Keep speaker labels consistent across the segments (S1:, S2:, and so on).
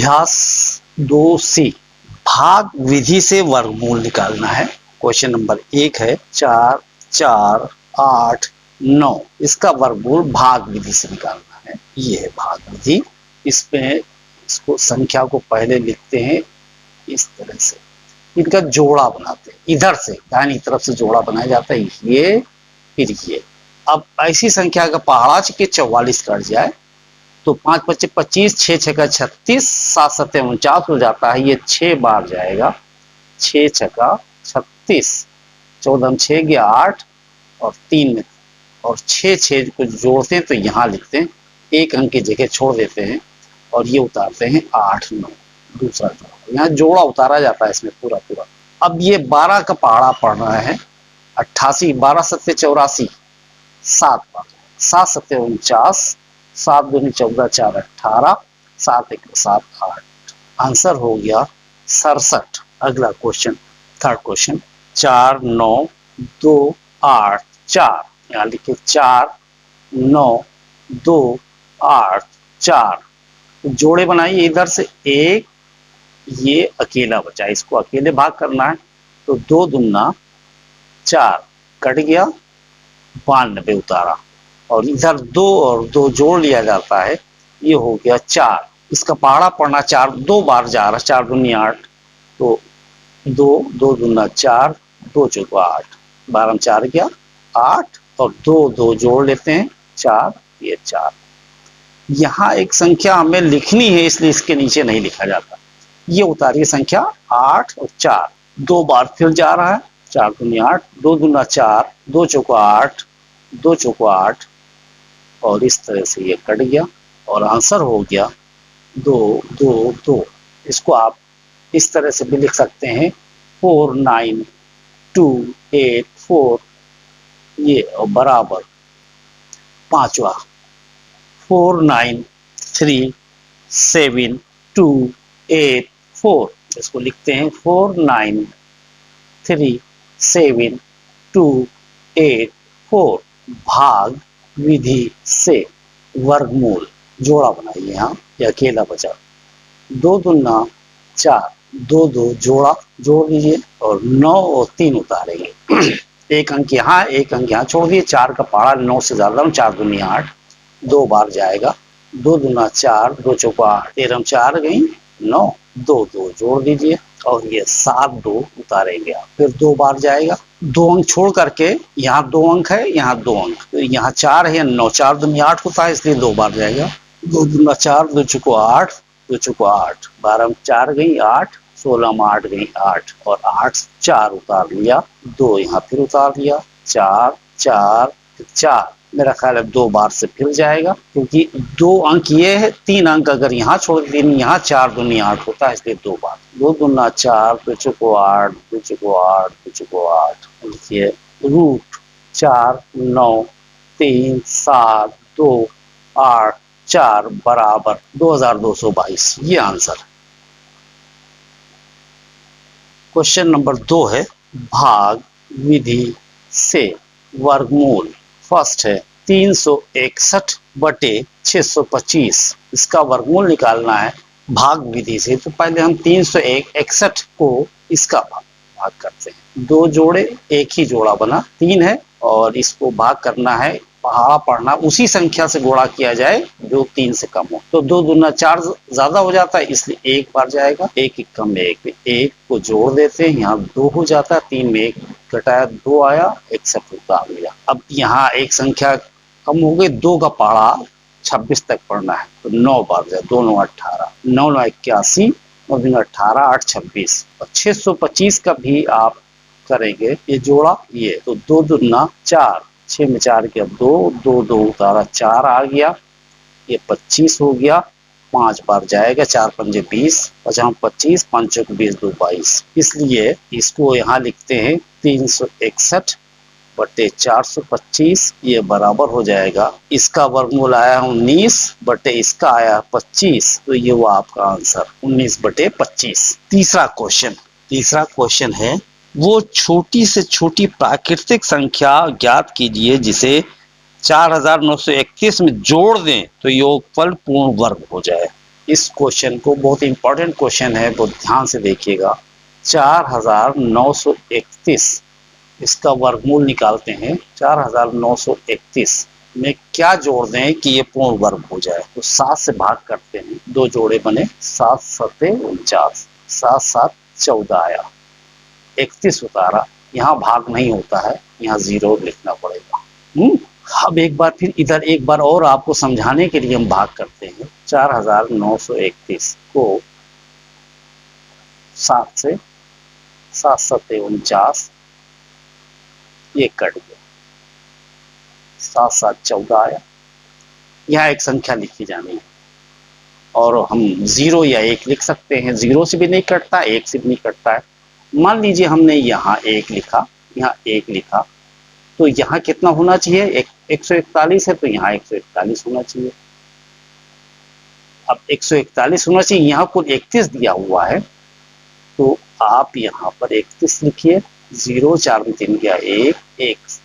S1: अभ्यास 2C, भाग विधि से वर्गमूल निकालना है। क्वेश्चन नंबर 1 है 4, 4, 8, 9, इसका वर्गमूल भाग विधि से निकालना है। ये है भाग विधि। इसमें इसको संख्या को पहले लिखते हैं इस तरह से, इनका जोड़ा बनाते हैं, इधर से दाहिनी तरफ से जोड़ा बनाया जाता है, ये फिर ये। अब ऐसी संख्या का पहाड़ा के 44 कट जाए तो 5 25 25, 6 6 का 36, 7 7 49 हो जाता है। ये 6 बार जाएगा, 6 6 का 36, 14 6 गया 8 और 3 में और 6 6 को जोड़ते हैं तो यहाँ लिखते हैं, एक अंक की जगह छोड़ देते हैं और ये उतारते हैं 8 9, दूसरा जोड़ा। यहाँ जोड़ा उतारा जाता है इसमें पूरा पूरा। अब ये 12 का पहाड़ा पड़ रहा है 88, 12 7 84, 7 बार, 7 7 49, 7 दूनी 14, 4 18, 7 1 7 8। आंसर हो गया 67। अगला क्वेश्चन, थर्ड क्वेश्चन, 4 9 2 8 4, यहाँ लिखे 4 9 2 8 4, जोड़े बनाइए इधर से। एक ये अकेला बचा, इसको अकेले भाग करना है तो 2 दूना 4 कट गया, 92 उतारा और इधर 2 और 2 जोड़ लिया जाता है, ये हो गया 4। इसका पहाड़ा पड़ना 4 2 बार जा रहा है, 4 दूनी 8 तो 2 2 दूना 4, 2 चौका 8, 12 में 4 गया 8 और 2 2 जोड़ लेते हैं 4, ये 4। यहाँ एक संख्या हमें लिखनी है इसलिए इसके नीचे नहीं लिखा जाता। ये उतारिए संख्या 8 और 4, 2 बार फिर जा रहा है, 4 दूनी 8, 2 दूना 4, 2 चौका 8, 2 चौका 8 और इस तरह से ये कट गया और आंसर हो गया 2 2 2। इसको आप इस तरह से भी लिख सकते हैं 4 9 2 8 4, ये और बराबर पांचवा 4 9 3 7 2 8 4। इसको लिखते हैं 4 9 3 7 2 8 4, भाग विधि से वर्गमूल। जोड़ा बनाइए, यहाँ ये अकेला बचा, 2 दूना 4, 2 2 जोड़ा जोड़ दीजिए और 9 और 3 उतारेंगे। एक अंक यहाँ, एक अंक यहाँ छोड़ दिए, 4 का पहाड़ा 9 से ज्यादा, 4 दूनी 8, 2 बार जाएगा, 2 दूना 4, 2 चौका 8, 13 में 4 गई 9, 2 2 जोड़ दीजिए और ये 7 2 उतारेंगे आप, फिर 2 बार जाएगा, 2 अंक छोड़ करके यहाँ 2 अंक है, यहाँ 2 अंक, तो यहाँ 4 है 9, 4 दूनी 8 होता है इसलिए 2 बार जाएगा, 2 दूना 4, 2 चौको 8, 2 चौको 8, 12 में 4 गई 8, 16 में 8 गई 8 और 8 4 उतार लिया, 2 यहाँ फिर उतार लिया, 4 4 4, मेरा ख्याल है 2 बार से फिर जाएगा क्योंकि 2 अंक ये है, 3 अंक अगर यहाँ छोड़ दें, यहाँ 4 दूनी 8 होता है इसलिए 2 बार, 2 दूना 4, 2 चौको 8, 2 चौको 8, 2 चौको 8, लिखिए रूट 4 9 3 7 2 8 4 बराबर 2222। ये आंसर। क्वेश्चन नंबर 2 है भाग विधि से वर्गमूल। फर्स्ट है 361 बटे 625, इसका वर्गमूल निकालना है भाग विधि से। तो पहले हम 361 को इसका भाग करते हैं, 2 जोड़े, एक ही जोड़ा बना, 3 है और इसको भाग करना है, पहाड़ा पढ़ना उसी संख्या से गुणा किया जाए जो 3 से कम हो, तो 2 दूना 4 ज्यादा हो जाता है इसलिए 1 बार जाएगा, 1 1 कम में 1, 1 को जोड़ देते हैं, यहाँ 2 हो जाता है, 3 में 1 घटाया 2 आया, 1 से उतार लिया। अब यहाँ एक संख्या कम हो गई, 2 का पहाड़ा 26 तक पढ़ना है तो 9 बार जाए, 2 9 18, 9 9 81 और 18 8 26 और 625 का भी आप करेंगे ये जोड़ा, ये तो 2 दूना 4, 6 में 4 किया 2 2 2 उतारा 4 आ गया, ये 25 हो गया, 5 बार जाएगा, 4 पंजे 20, 5 25, 5 20 2 22, इसलिए इसको यहाँ लिखते हैं 361 बटे 425, ये बराबर हो जाएगा, इसका वर्गमूल आया 19 बटे इसका आया 25, तो ये वो आपका आंसर 19 बटे 25। तीसरा क्वेश्चन है वो छोटी से छोटी प्राकृतिक संख्या ज्ञात कीजिए जिसे 4931 में जोड़ दें तो योगफल पूर्ण वर्ग हो जाए। इस क्वेश्चन को, बहुत इंपॉर्टेंट क्वेश्चन है, बहुत ध्यान से देखिएगा। 4931 इसका वर्गमूल निकालते हैं। 4931 में क्या जोड़ दें कि ये पूर्ण वर्ग हो जाए? तो 7 से भाग करते हैं, 2 जोड़े बने, 7 सते 49, 7 7 14 आया, 31 उतारा। यहाँ भाग नहीं होता है, यहाँ 0 लिखना पड़ेगा। अब एक बार फिर इधर एक बार और आपको समझाने के लिए हम भाग करते हैं। 4931 को 7 से, 7 सते 49, ये कट गया, 7 7 14 आया। यहाँ एक संख्या लिखी जानी है और हम 0 या 1 लिख सकते हैं। 0 से भी नहीं कटता, 1 से भी नहीं कटता है। मान लीजिए हमने यहाँ 1 लिखा, यहाँ 1 लिखा, तो यहाँ कितना होना चाहिए? 141 है तो यहाँ 141 होना चाहिए। अब 141 होना चाहिए, यहाँ कुल 31 दिया हुआ है, तो आप यहाँ पर 31 लिखिए। 0 4 में 3 गया 1, 1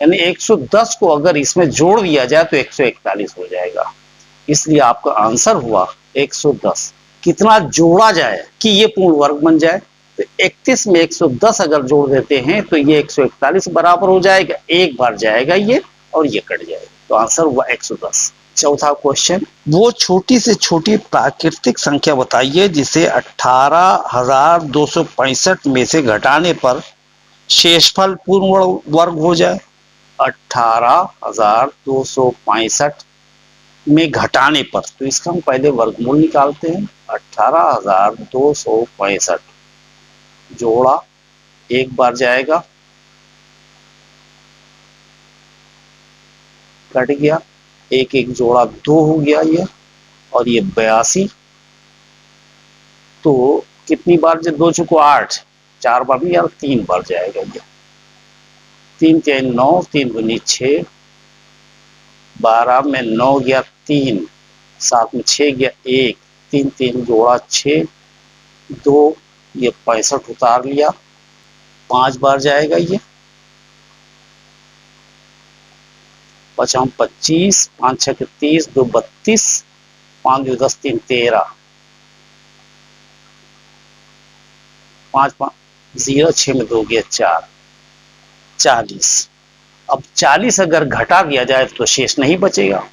S1: यानी 110 को अगर इसमें जोड़ दिया जाए तो 141 हो जाएगा। इसलिए आपका आंसर हुआ 110। कितना जोड़ा जाए कि ये पूर्ण वर्ग बन जाए? तो 31 में 110 अगर जोड़ देते हैं तो ये 141 बराबर हो जाएगा। एक बार जाएगा ये और ये कट जाएगा, तो आंसर हुआ 110। चौथा क्वेश्चन, वो छोटी से छोटी प्राकृतिक संख्या बताइए जिसे 18,265 में से घटाने पर शेषफल पूर्ण वर्ग हो जाए। 18,265 में घटाने पर, तो इसका हम पहले वर्गमूल निकालते हैं। 18,265 जोड़ा, एक बार जाएगा, कट गया, एक एक जोड़ा 2 हो गया ये, और ये 82, तो कितनी बार जब 2 चुको 8, 4 बार भी यार 3 बार जाएगा ये। 3 3 9, 3 दूनी 6, 12 में 9 गया 3, 7 में 6 गया 1, 3 3 जोड़ा 6, 2, ये 65 उतार लिया, 5 बार जाएगा ये। 5 25, 5 6 30, 2 32, 5 2 10, 3 13, 5 5 0, 6 में 2 गया 4, 40। अब 40 अगर घटा दिया जाए तो शेष नहीं बचेगा,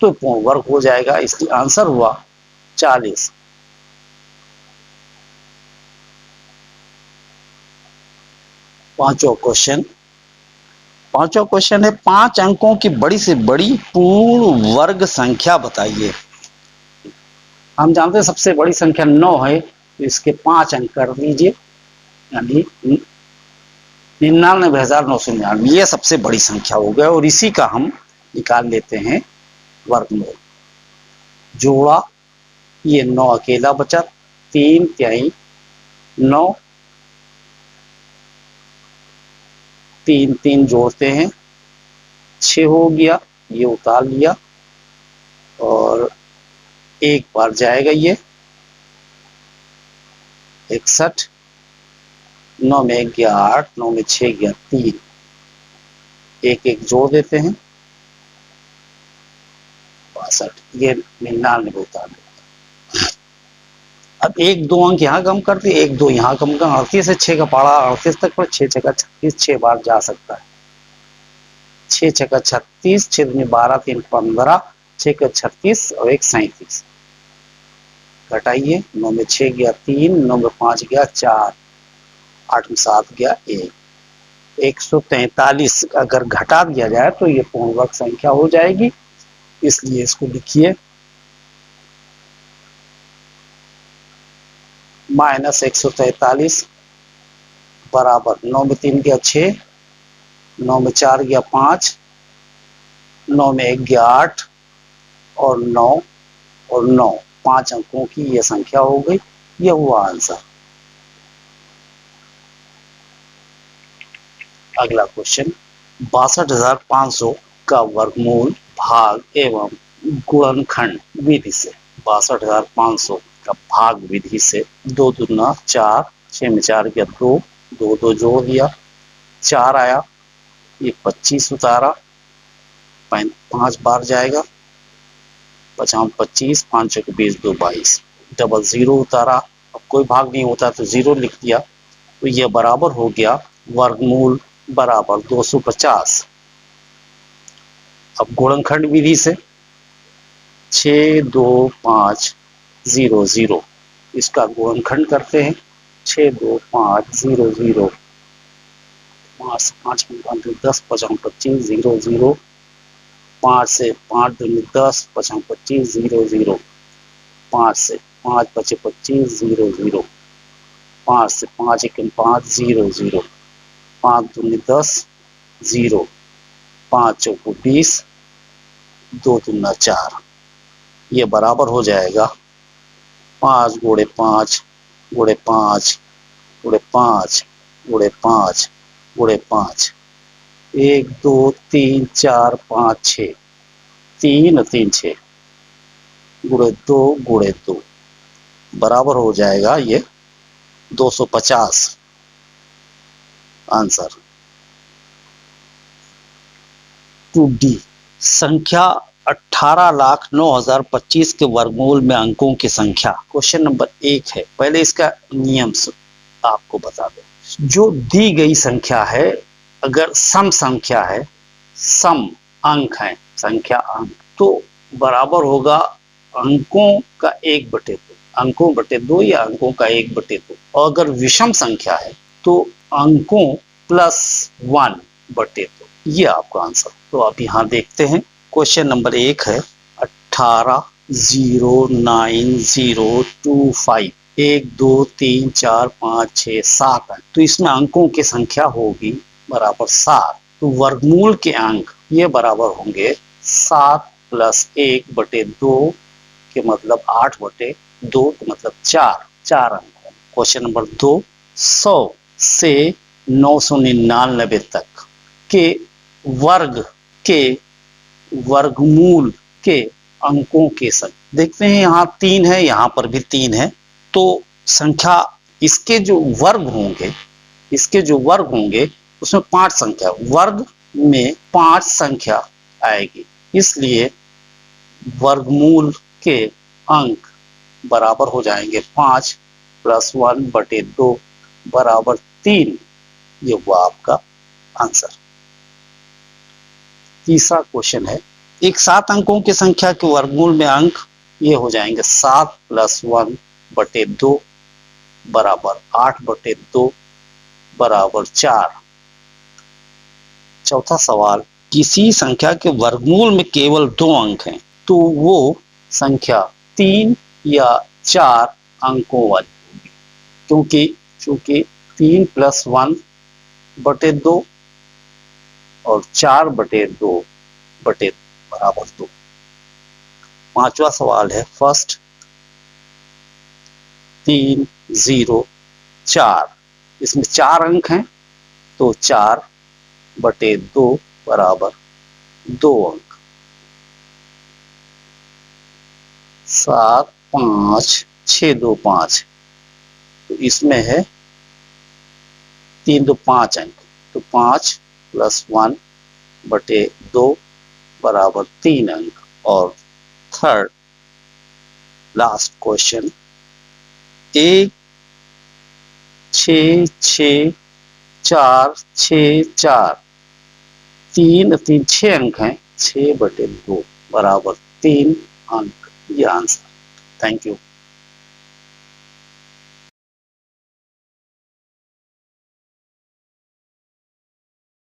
S1: तो पूर्ण वर्ग हो जाएगा। इसलिए आंसर हुआ 40। पांचवा क्वेश्चन है 5 अंकों की बड़ी से बड़ी पूर्ण वर्ग संख्या बताइए। हम जानते हैं सबसे बड़ी संख्या 9 है, तो इसके 5 अंक कर दीजिए, यानी 99,999, ये सबसे बड़ी संख्या हो गया, और इसी का हम निकाल लेते हैं वर्गमूल। जोड़ा, ये 9 अकेला बचा, 3 3 9, 3 3 जोड़ते हैं 6 हो गया, ये उतार लिया, और एक बार जाएगा ये 61, 9 में 1 गया 8, 9 में 6 गया 3, एक एक जोड़ देते हैं 62, ये 99 उतार देते। अब 1 2 अंक यहाँ कम कर दिए, 1 2 यहाँ कम कर, 38 से 6 का पारा 38 तक पर 6 6 36, 6 बार जा सकता है। 6 6 36, 6 दूनी 12, 3 15, 6 36 और 1 37, घटाइए, 9 में 6 गया 3, 9 में 5 गया 4, 8 में 7 गया 1, 143 अगर घटा दिया जाए तो ये पूर्ण वर्ग संख्या हो जाएगी। इसलिए इसको लिखिए -143 बराबर 9 में 3 गया 6, 9 में 4 गया 5, 9 में 1 गया 8, और 9 और 9, 5 अंकों की यह संख्या हो गई। यह हुआ आंसर। अगला क्वेश्चन, 62,500 का वर्गमूल भाग एवं गुणनखंड विधि से। 62,500 का भाग विधि से 2 दूना 4, 6 में 4 गया 2, 2 2 जोड़ दिया 4 आया, ये 25 उतारा, 5 बार जाएगा, 5 25, 5 चौके 20, 2 22, डबल जीरो उतारा, अब कोई भाग नहीं होता तो जीरो लिख दिया, तो यह बराबर हो गया वर्गमूल बराबर 250। अब गुणनखंड विधि से 6 2 5 0 0, इसका गुणनखंड करते हैं। 6 2 5 0 0, 5 5 10 5 25 0 0, 5 से 5 दूनी 10 5 25 0 0, 5 से 5 5 25 0 0, 5 से 5 1 5 0 0, 5 दूनी 10 0, 5 चौको 20, 2 दूना 4, ये बराबर हो जाएगा 5 गुणे 5 गुणे 5 गुणे 5 गुणे 5 गुणे 5, 1 2 3 4 5 6, 3 3 6 गुणे 2 गुणे 2, बराबर हो जाएगा ये 250 आंसर। 2D, संख्या 18,09,025 के वर्गमूल में अंकों की संख्या। क्वेश्चन नंबर 1 है, पहले इसका नियम आपको बता दो। जो दी गई संख्या है, अगर सम संख्या है, सम अंक है, संख्या अंक, तो बराबर होगा अंकों का 1/2, अंकों बटे 2 या अंकों का 1/2। और अगर विषम संख्या है तो अंकों प्लस 1/2, ये आपका आंसर। तो आप यहाँ देखते हैं क्वेश्चन नंबर 1 है 18,0,9,025, 1 2 3 4 5 6 7 अंक, तो इसमें अंकों की संख्या होगी बराबर 7, तो वर्गमूल के अंक ये बराबर होंगे 7 + 1/2 के मतलब 8/2 के मतलब 4 अंक। क्वेश्चन नंबर 2, 100 से 999 तक के वर्ग के वर्गमूल के अंकों के संख्या। देखते हैं यहाँ 3 है, यहाँ पर भी 3 है, तो संख्या इसके जो वर्ग होंगे, इसके जो वर्ग होंगे उसमें 5 संख्या, वर्ग में 5 संख्या आएगी, इसलिए वर्गमूल के अंक बराबर हो जाएंगे 5 + 1/2 बराबर 3, ये हुआ आपका आंसर। तीसरा क्वेश्चन है, एक 7 अंकों की संख्या के वर्गमूल में अंक ये हो जाएंगे 7 + 1/2 बराबर 8/2 बराबर 4। चौथा सवाल, किसी संख्या के वर्गमूल में केवल 2 अंक हैं, तो वो संख्या 3 या 4 अंकों वाली होगी, क्योंकि 3 + 1/2 और 4/2 बराबर 2। पांचवा सवाल है, फर्स्ट 3 0 4, इसमें 4 अंक हैं, तो 4/2 बराबर 2 अंक। 7 5 6 2 5, तो इसमें है 3 2 5 अंक, तो 5 + 1/2 बराबर 3 अंक। और थर्ड लास्ट क्वेश्चन, 1 6 6 4 6 4, 3 3 6 अंक हैं, 6/2 बराबर 3 अंक, ये आंसर। Thank you.